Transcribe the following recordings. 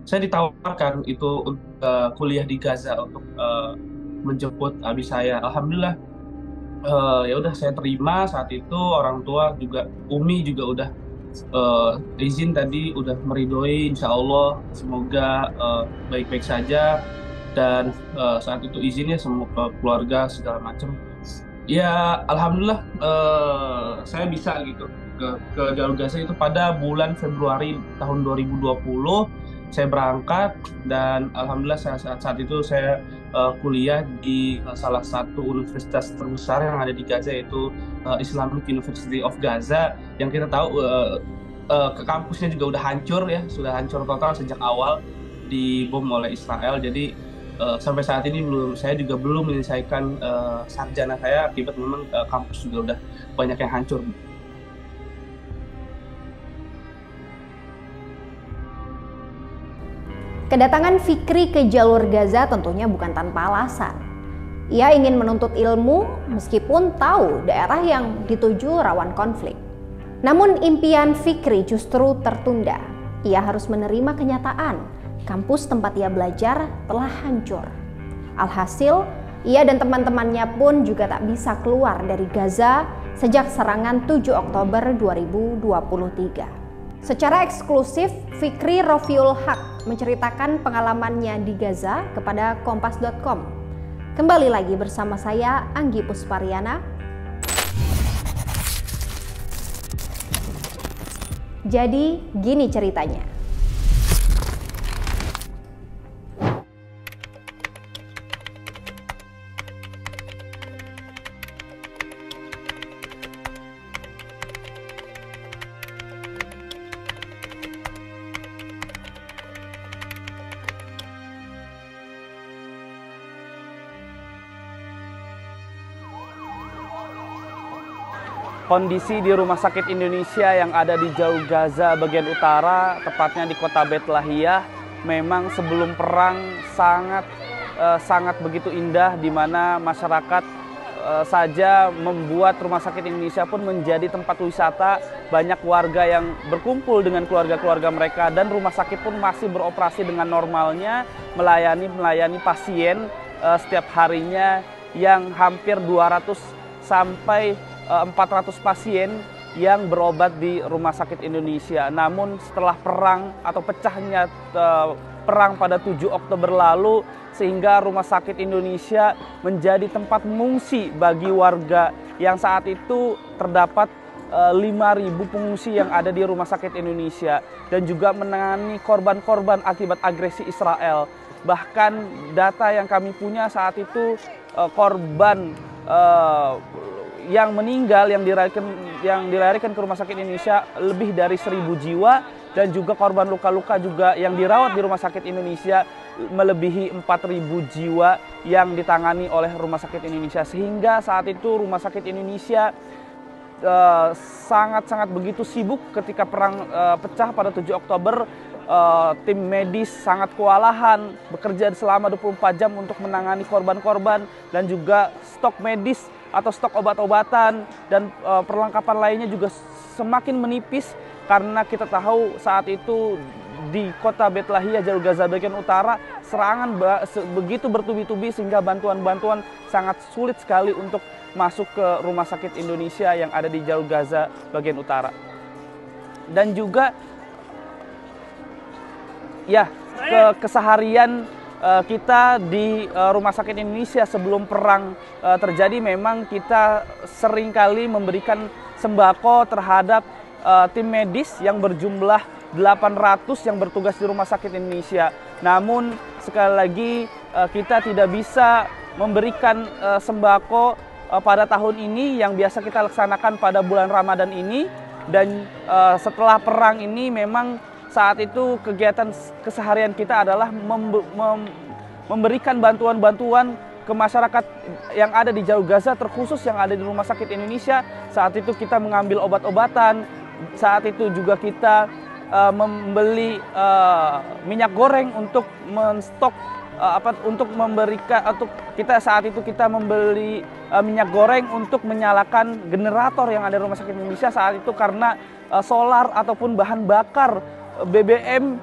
saya ditawarkan itu kuliah di Gaza untuk menjemput abi saya. Alhamdulillah, ya udah saya terima saat itu. Orang tua juga, Umi juga udah izin tadi, udah meridoi, insya Allah semoga baik-baik saja. Dan saat itu izinnya semua keluarga segala macam. Ya, alhamdulillah saya bisa gitu ke Jalur Gaza itu pada bulan Februari tahun 2020. Saya berangkat dan alhamdulillah saat itu saya kuliah di salah satu universitas terbesar yang ada di Gaza, yaitu Islamic University of Gaza, yang kita tahu ke kampusnya juga udah hancur ya, sudah hancur total sejak awal dibom oleh Israel. Jadi sampai saat ini saya juga belum menyelesaikan sarjana saya akibat memang kampus juga udah banyak yang hancur. Kedatangan Fikri ke jalur Gaza tentunya bukan tanpa alasan. Ia ingin menuntut ilmu meskipun tahu daerah yang dituju rawan konflik. Namun impian Fikri justru tertunda. Ia harus menerima kenyataan kampus tempat ia belajar telah hancur. Alhasil, ia dan teman-temannya pun juga tak bisa keluar dari Gaza sejak serangan 7 Oktober 2023. Secara eksklusif, Fikri Rofiul Haq menceritakan pengalamannya di Gaza kepada Kompas.com. Kembali lagi bersama saya, Anggi Puspariana. Jadi, gini ceritanya. Kondisi di Rumah Sakit Indonesia yang ada di Jalur Gaza bagian utara, tepatnya di kota Bet Lahiyah, memang sebelum perang sangat begitu indah, di mana masyarakat saja membuat Rumah Sakit Indonesia pun menjadi tempat wisata. Banyak warga yang berkumpul dengan keluarga-keluarga mereka, dan rumah sakit pun masih beroperasi dengan normalnya, melayani pasien setiap harinya yang hampir 200 sampai 400 pasien yang berobat di Rumah Sakit Indonesia. Namun setelah perang atau pecahnya perang pada 7 Oktober lalu, sehingga Rumah Sakit Indonesia menjadi tempat mengungsi bagi warga yang saat itu terdapat 5.000 pengungsi yang ada di Rumah Sakit Indonesia, dan juga menangani korban-korban akibat agresi Israel. Bahkan data yang kami punya saat itu, korban yang meninggal yang dilarikan ke Rumah Sakit Indonesia lebih dari 1.000 jiwa, dan juga korban luka-luka juga yang dirawat di Rumah Sakit Indonesia melebihi 4.000 jiwa yang ditangani oleh Rumah Sakit Indonesia. Sehingga saat itu Rumah Sakit Indonesia sangat begitu sibuk ketika perang pecah pada 7 Oktober. Tim medis sangat kewalahan bekerja selama 24 jam untuk menangani korban-korban, dan juga stok medis atau stok obat-obatan dan perlengkapan lainnya juga semakin menipis, karena kita tahu saat itu di kota Bet Lahiyah, Jalur Gaza bagian utara, serangan begitu bertubi-tubi sehingga bantuan-bantuan sangat sulit sekali untuk masuk ke Rumah Sakit Indonesia yang ada di Jalur Gaza bagian utara. Dan juga ya, keseharian kita di Rumah Sakit Indonesia sebelum perang terjadi, memang kita seringkali memberikan sembako terhadap tim medis yang berjumlah 800 yang bertugas di Rumah Sakit Indonesia. Namun sekali lagi kita tidak bisa memberikan sembako pada tahun ini yang biasa kita laksanakan pada bulan Ramadan ini. Dan setelah perang ini memang saat itu kegiatan keseharian kita adalah memberikan bantuan-bantuan ke masyarakat yang ada di Jalur Gaza, terkhusus yang ada di Rumah Sakit Indonesia. Saat itu kita mengambil obat-obatan, saat itu juga kita membeli minyak goreng untuk menstok untuk memberikan, untuk kita saat itu kita membeli minyak goreng untuk menyalakan generator yang ada di Rumah Sakit Indonesia saat itu, karena solar ataupun bahan bakar BBM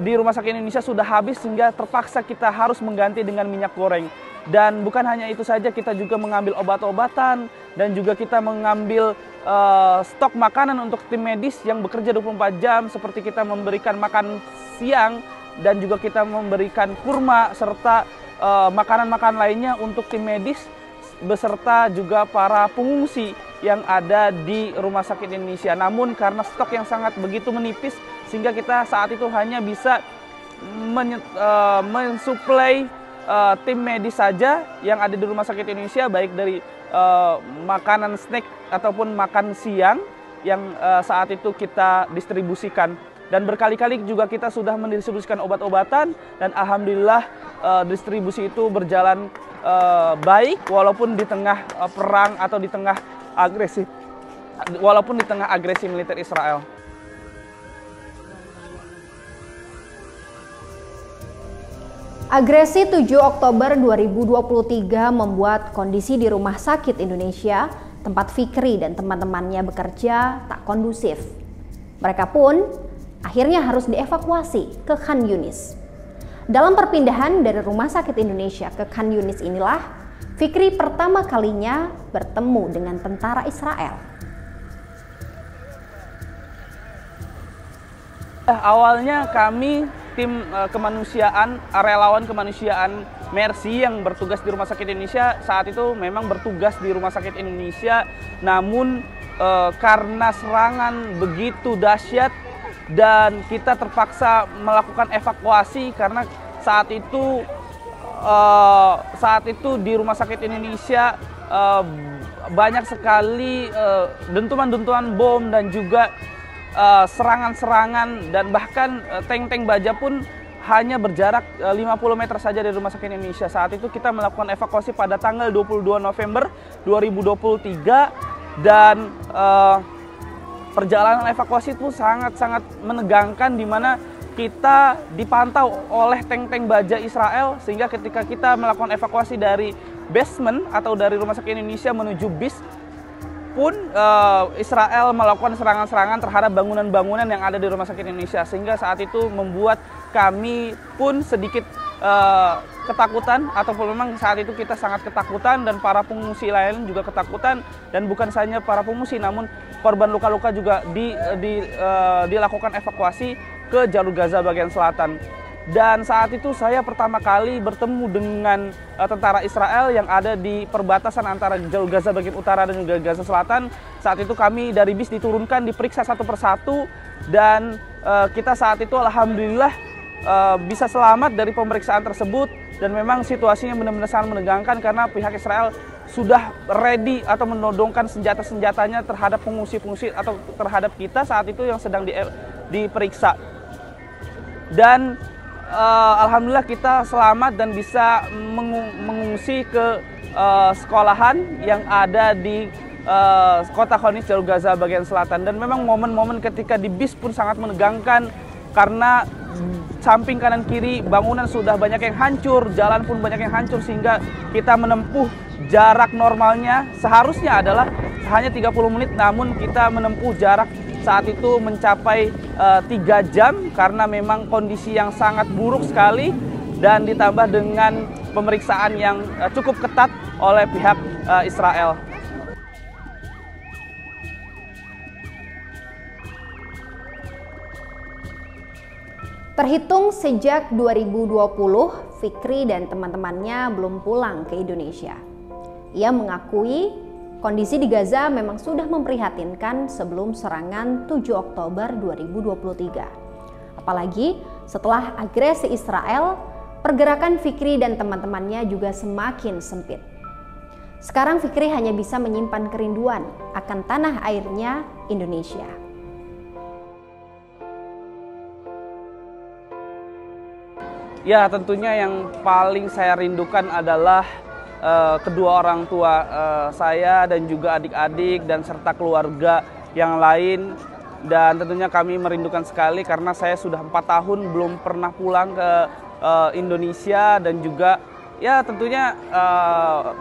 di Rumah Sakit Indonesia sudah habis sehingga terpaksa kita harus mengganti dengan minyak goreng. Dan bukan hanya itu saja, kita juga mengambil obat-obatan dan juga kita mengambil stok makanan untuk tim medis yang bekerja 24 jam, seperti kita memberikan makan siang dan juga kita memberikan kurma serta makanan-makanan lainnya untuk tim medis beserta juga para pengungsi yang ada di Rumah Sakit Indonesia. Namun karena stok yang sangat begitu menipis sehingga kita saat itu hanya bisa mensuplai tim medis saja yang ada di Rumah Sakit Indonesia, baik dari makanan snack ataupun makan siang yang saat itu kita distribusikan. Dan berkali-kali juga kita sudah mendistribusikan obat-obatan dan alhamdulillah distribusi itu berjalan baik walaupun di tengah perang atau di tengah agresi militer Israel. Agresi 7 Oktober 2023 membuat kondisi di Rumah Sakit Indonesia, tempat Fikri dan teman-temannya bekerja, tak kondusif. Mereka pun akhirnya harus dievakuasi ke Khan Yunis. Dalam perpindahan dari Rumah Sakit Indonesia ke Khan Yunis inilah, Fikri pertama kalinya bertemu dengan tentara Israel. Awalnya kami tim kemanusiaan, relawan kemanusiaan Mercy yang bertugas di Rumah Sakit Indonesia saat itu memang bertugas di Rumah Sakit Indonesia, namun karena serangan begitu dahsyat dan kita terpaksa melakukan evakuasi karena saat itu di Rumah Sakit Indonesia banyak sekali dentuman-dentuman bom dan juga serangan-serangan, dan bahkan tank-tank baja pun hanya berjarak 50 meter saja dari Rumah Sakit Indonesia. Saat itu kita melakukan evakuasi pada tanggal 22 November 2023 dan perjalanan evakuasi itu sangat-sangat menegangkan, di mana kita dipantau oleh tank-tank baja Israel, sehingga ketika kita melakukan evakuasi dari basement atau dari Rumah Sakit Indonesia menuju bis pun Israel melakukan serangan-serangan terhadap bangunan-bangunan yang ada di Rumah Sakit Indonesia, sehingga saat itu membuat kami pun sedikit ketakutan, ataupun memang saat itu kita sangat ketakutan dan para pengungsi lain juga ketakutan, dan bukan saja para pengungsi namun korban luka-luka juga dilakukan evakuasi ke jalur Gaza bagian selatan. Dan saat itu saya pertama kali bertemu dengan tentara Israel yang ada di perbatasan antara jalur Gaza bagian utara dan juga Gaza Selatan. Saat itu kami dari bis diturunkan, diperiksa satu persatu, dan kita saat itu alhamdulillah bisa selamat dari pemeriksaan tersebut. Dan memang situasinya benar-benar sangat menegangkan karena pihak Israel sudah ready atau menodongkan senjata-senjatanya terhadap pengungsi-pengungsi atau terhadap kita saat itu yang sedang diperiksa. Dan alhamdulillah kita selamat dan bisa mengungsi ke sekolahan yang ada di kota Khan Yunis, jalur Gaza bagian selatan. Dan memang momen-momen ketika di bis pun sangat menegangkan karena samping kanan kiri bangunan sudah banyak yang hancur, jalan pun banyak yang hancur, sehingga kita menempuh jarak normalnya seharusnya adalah hanya 30 menit, namun kita menempuh jarak saat itu mencapai 3 jam karena memang kondisi yang sangat buruk sekali dan ditambah dengan pemeriksaan yang cukup ketat oleh pihak Israel. Terhitung sejak 2020, Fikri dan teman-temannya belum pulang ke Indonesia. Ia mengakui kondisi di Gaza memang sudah memprihatinkan sebelum serangan 7 Oktober 2023. Apalagi setelah agresi Israel, pergerakan Fikri dan teman-temannya juga semakin sempit. Sekarang Fikri hanya bisa menyimpan kerinduan akan tanah airnya Indonesia. Ya, tentunya yang paling saya rindukan adalah kedua orang tua saya dan juga adik-adik dan serta keluarga yang lain. Dan tentunya kami merindukan sekali karena saya sudah 4 tahun belum pernah pulang ke Indonesia, dan juga ya tentunya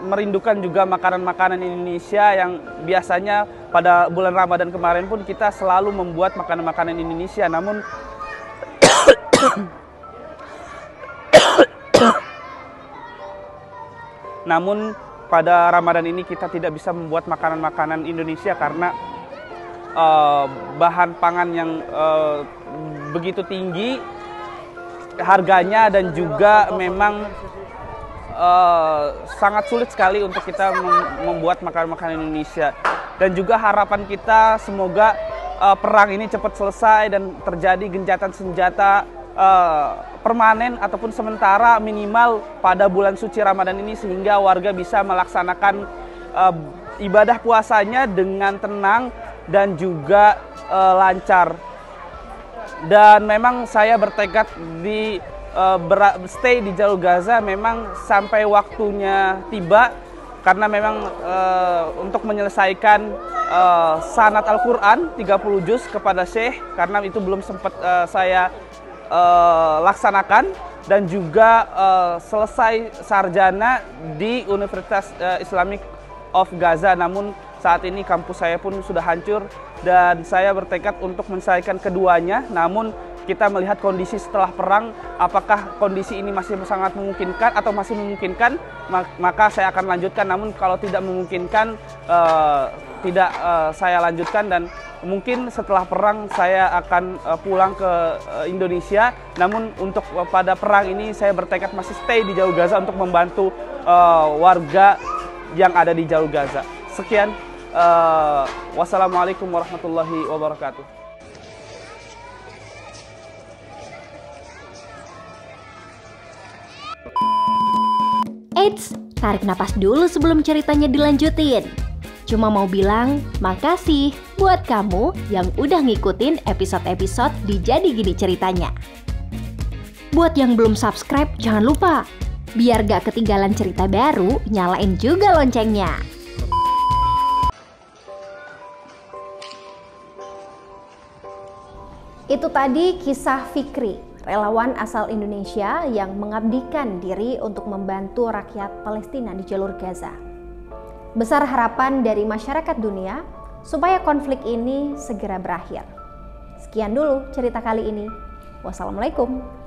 merindukan juga makanan-makanan Indonesia yang biasanya pada bulan Ramadan kemarin pun kita selalu membuat makanan-makanan Indonesia. Namun Namun pada Ramadan ini kita tidak bisa membuat makanan-makanan Indonesia karena bahan pangan yang begitu tinggi harganya, dan juga memang sangat sulit sekali untuk kita membuat makanan-makanan Indonesia. Dan juga harapan kita semoga perang ini cepat selesai dan terjadi gencatan senjata permanen ataupun sementara minimal pada bulan suci Ramadan ini, sehingga warga bisa melaksanakan ibadah puasanya dengan tenang dan juga lancar. Dan memang saya bertekad di stay di jalur Gaza memang sampai waktunya tiba, karena memang untuk menyelesaikan sanad Al-Quran 30 juz kepada Syekh, karena itu belum sempat saya laksanakan, dan juga selesai sarjana di Universitas Islamic of Gaza. Namun saat ini kampus saya pun sudah hancur, dan saya bertekad untuk menyelesaikan keduanya. Namun kita melihat kondisi setelah perang, apakah kondisi ini masih sangat memungkinkan atau masih memungkinkan, maka saya akan lanjutkan. Namun kalau tidak memungkinkan, tidak saya lanjutkan, dan mungkin setelah perang saya akan pulang ke Indonesia. Namun untuk pada perang ini saya bertekad masih stay di jalur Gaza untuk membantu warga yang ada di jalur Gaza. Sekian, wassalamualaikum warahmatullahi wabarakatuh. Eits, tarik napas dulu sebelum ceritanya dilanjutin. Cuma mau bilang makasih buat kamu yang udah ngikutin episode-episode di Jadi Gini Ceritanya. Buat yang belum subscribe, jangan lupa. Biar gak ketinggalan cerita baru, nyalain juga loncengnya. Itu tadi kisah Fikri, relawan asal Indonesia yang mengabdikan diri untuk membantu rakyat Palestina di jalur Gaza. Besar harapan dari masyarakat dunia supaya konflik ini segera berakhir. Sekian dulu cerita kali ini. Wassalamualaikum.